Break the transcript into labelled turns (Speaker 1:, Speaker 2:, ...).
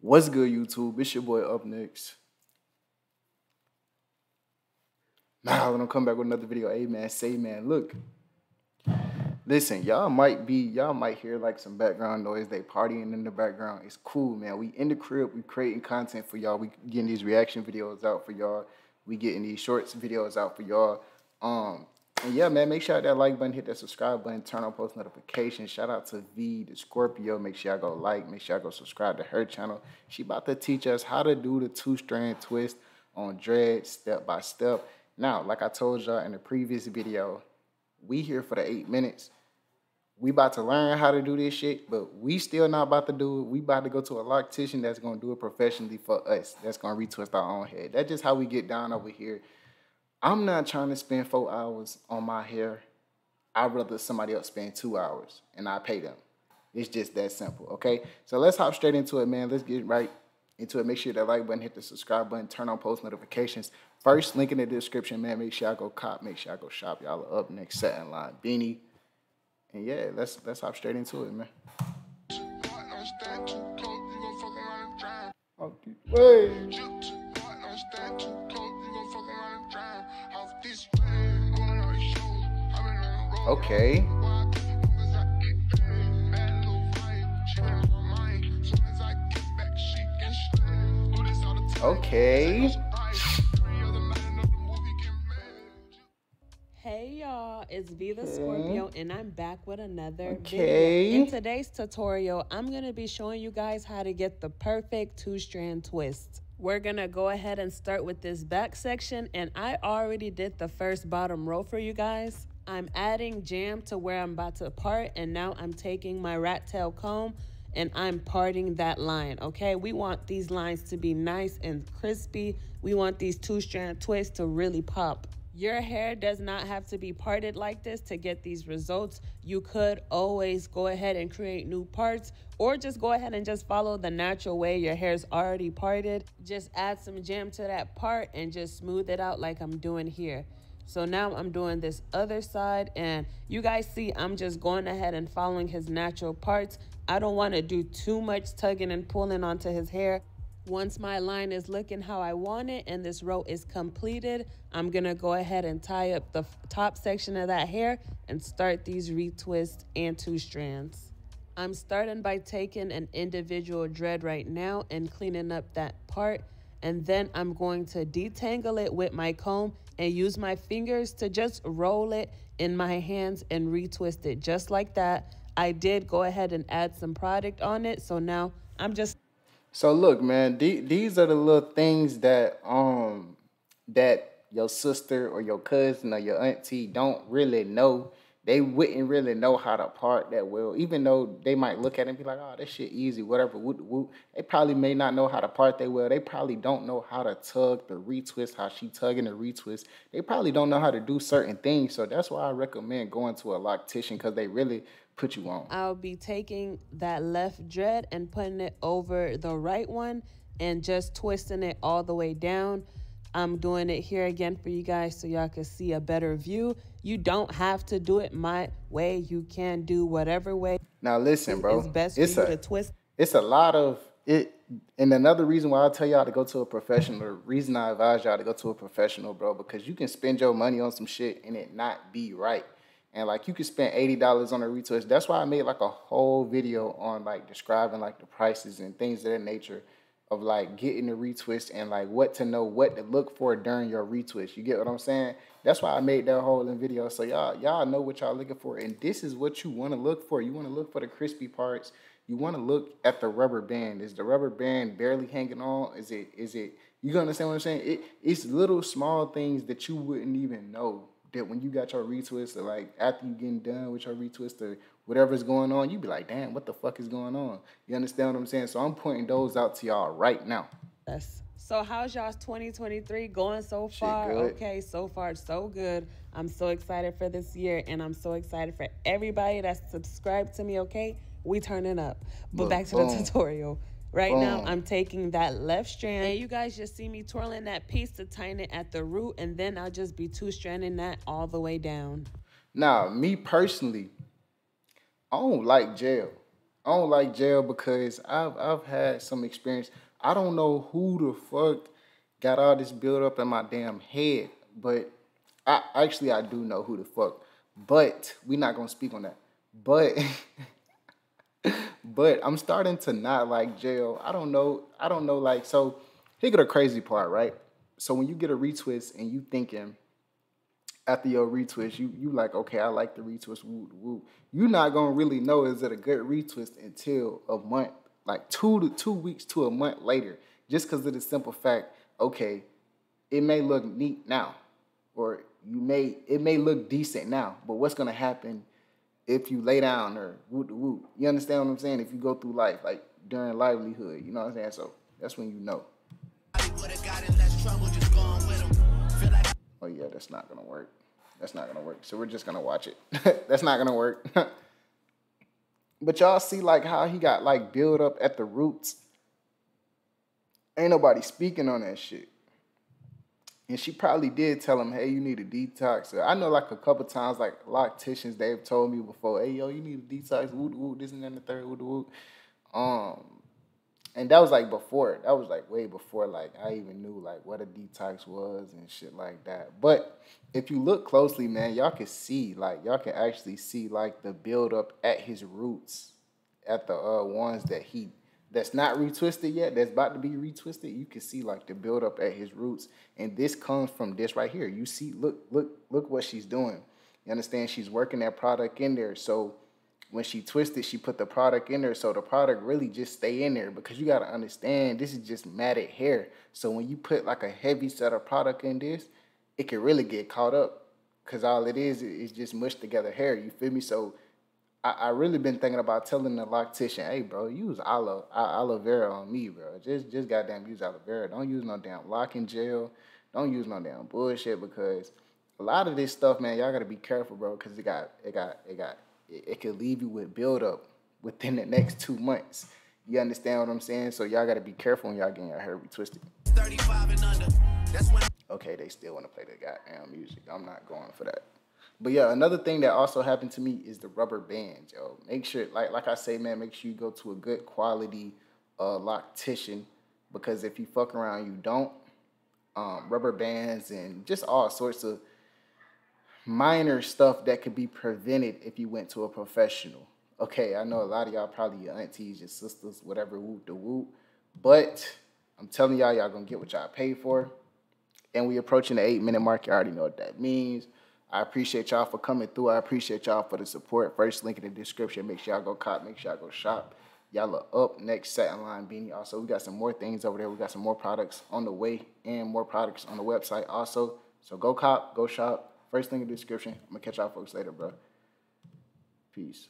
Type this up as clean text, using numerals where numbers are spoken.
Speaker 1: What's good, YouTube? It's your boy Up Next. Now, when I come back with another video, hey man, say man, look. Listen, y'all might hear like some background noise. They partying in the background. It's cool, man. We in the crib, we creating content for y'all. We getting these reaction videos out for y'all. We getting these shorts videos out for y'all. And yeah, man, make sure you hit that like button, hit that subscribe button, turn on post notifications. Shout out to V, the Scorpio. Make sure y'all go like, make sure y'all go subscribe to her channel. She about to teach us how to do the 2-strand twist on dread step by step. Now, like I told y'all in the previous video, we here for the 8 minutes. We about to learn how to do this shit, but we still not about to do it. We about to go to a loctician that's gonna do it professionally for us. That's gonna retwist our own head. That's just how we get down over here. I'm not trying to spend 4 hours on my hair. I'd rather somebody else spend 2 hours and I pay them. It's just that simple, okay? So let's hop straight into it, man. Let's get right into it. Make sure that like button, hit the subscribe button, turn on post notifications. First, link in the description, man. Make sure I go cop, make sure I go shop. Y'all are up next setting line beanie. And yeah, let's hop straight into it, man. Okay. Okay.
Speaker 2: Hey y'all, it's V the Scorpio and I'm back with another
Speaker 1: Okay.
Speaker 2: video. In today's tutorial, I'm going to be showing you guys how to get the perfect 2-strand twist. We're going to go ahead and start with this back section, and I already did the first bottom row for you guys. I'm adding jam to where I'm about to part, and now I'm taking my rat tail comb and I'm parting that line, okay? We want these lines to be nice and crispy. We want these 2-strand twists to really pop. Your hair does not have to be parted like this to get these results. You could always go ahead and create new parts, or just go ahead and just follow the natural way your hair's already parted. Just add some jam to that part and just smooth it out like I'm doing here. So now I'm doing this other side, and you guys see I'm just going ahead and following his natural parts. I don't want to do too much tugging and pulling onto his hair. Once my line is looking how I want it and this row is completed, I'm going to go ahead and tie up the top section of that hair and start these retwists and 2 strands. I'm starting by taking an individual dread right now and cleaning up that part. And then I'm going to detangle it with my comb and use my fingers to just roll it in my hands and retwist it just like that. I did go ahead and add some product on it, so now I'm just...
Speaker 1: So look, man, these are the little things that that your sister or your cousin or your auntie don't really know. They wouldn't really know how to part that well, even though they might look at it and be like, oh, that shit easy, whatever, whoop, whoop. They probably may not know how to part that well. They probably don't know how to tug the retwist, how she tugging the retwist. They probably don't know how to do certain things. So that's why I recommend going to a loctician, because they really put you on.
Speaker 2: I'll be taking that left dread and putting it over the right one and just twisting it all the way down. I'm doing it here again for you guys so y'all can see a better view. You don't have to do it my way. You can do whatever way.
Speaker 1: Now listen, bro.
Speaker 2: It's best for you to twist.
Speaker 1: It's a lot of it. And another reason why I tell y'all to go to a professional, the reason I advise y'all to go to a professional, bro, because you can spend your money on some shit and it not be right. And like you could spend $80 on a retwist. That's why I made like a whole video on like describing like the prices and things of that nature of like getting the retwist and like what to know, what to look for during your retwist. You get what I'm saying? That's why I made that whole video. So y'all know what y'all looking for. And this is what you want to look for. You want to look for the crispy parts. You want to look at the rubber band. Is the rubber band barely hanging on? Is it, you understand what I'm saying? It's little small things that you wouldn't even know that when you got your retwist, or like after you getting done with your retwist or whatever's going on, you be like, damn, what the fuck is going on? You understand what I'm saying? So I'm pointing those out to y'all right now.
Speaker 2: Yes. So how's y'all's 2023 going so far? Okay, so far so good. I'm so excited for this year, and I'm so excited for everybody that's subscribed to me, okay? We turning up. But back to the tutorial. Right now, I'm taking that left strand, and you guys just see me twirling that piece to tighten it at the root, and then I'll just be 2-stranding that all the way down.
Speaker 1: Now, me personally, I don't like gel. I don't like jail because I've had some experience. I don't know who the fuck got all this build up in my damn head, but I do know who the fuck. But we not gonna speak on that. But but I'm starting to not like jail. I don't know. I don't know. Like so, here go the crazy part, right? So when you get a retwist and you thinking after your retwist, you like, okay, I like the retwist, woo, woo. You're not gonna really know is it a good retwist until a month, like 2 weeks to a month later, just because of the simple fact, okay, it may look neat now, or it may look decent now, but what's gonna happen if you lay down or woo woo? You understand what I'm saying? If you go through life, like during livelihood, you know what I'm saying? So that's when you know. Oh yeah, that's not gonna work. That's not gonna work. So we're just gonna watch it. That's not gonna work. But y'all see like how he got like build up at the roots. Ain't nobody speaking on that shit. And she probably did tell him, hey, you need a detox. So I know like a couple times, like locticians, they've told me before, hey, yo, you need a detox, woo, woo, this and that and the third, woo, woo. Um, and that was like before. That was like way before like I even knew like what a detox was and shit like that. But if you look closely, man, y'all can see like y'all can actually see like the build up at his roots, at the ones that's not retwisted yet, that's about to be retwisted. You can see like the build up at his roots, and this comes from this right here. You see, look what she's doing. You understand? She's working that product in there, so when she twisted, she put the product in there, so the product really just stay in there, because you got to understand this is just matted hair. So when you put like a heavy set of product in this, it can really get caught up, because all it is just mushed together hair. You feel me? So I really been thinking about telling the loctician, hey bro, use aloe vera on me, bro. Just goddamn use aloe vera. Don't use no damn locking gel. Don't use no damn bullshit, because a lot of this stuff, man, y'all gotta be careful, bro, because it could leave you with buildup within the next 2 months. You understand what I'm saying? So y'all gotta be careful when y'all getting your hair retwisted. 35 and under. Okay, they still want to play the goddamn music. I'm not going for that. But yeah, another thing that also happened to me is the rubber bands, yo. Make sure, like I say, man, make sure you go to a good quality loctician, because if you fuck around, you don't. Rubber bands and just all sorts of minor stuff that could be prevented if you went to a professional. Okay, I know a lot of y'all probably your aunties, your sisters, whatever, whoop the whoop. But I'm telling y'all, y'all gonna get what y'all pay for. And we approaching the 8-minute mark. You already know what that means. I appreciate y'all for coming through. I appreciate y'all for the support. First link in the description. Make sure y'all go cop. Make sure y'all go shop. Y'all are up next satin line beanie. Also, we got some more things over there. We got some more products on the way and more products on the website also. So go cop, go shop. First link in the description. I'm gonna catch y'all folks later, bro. Peace.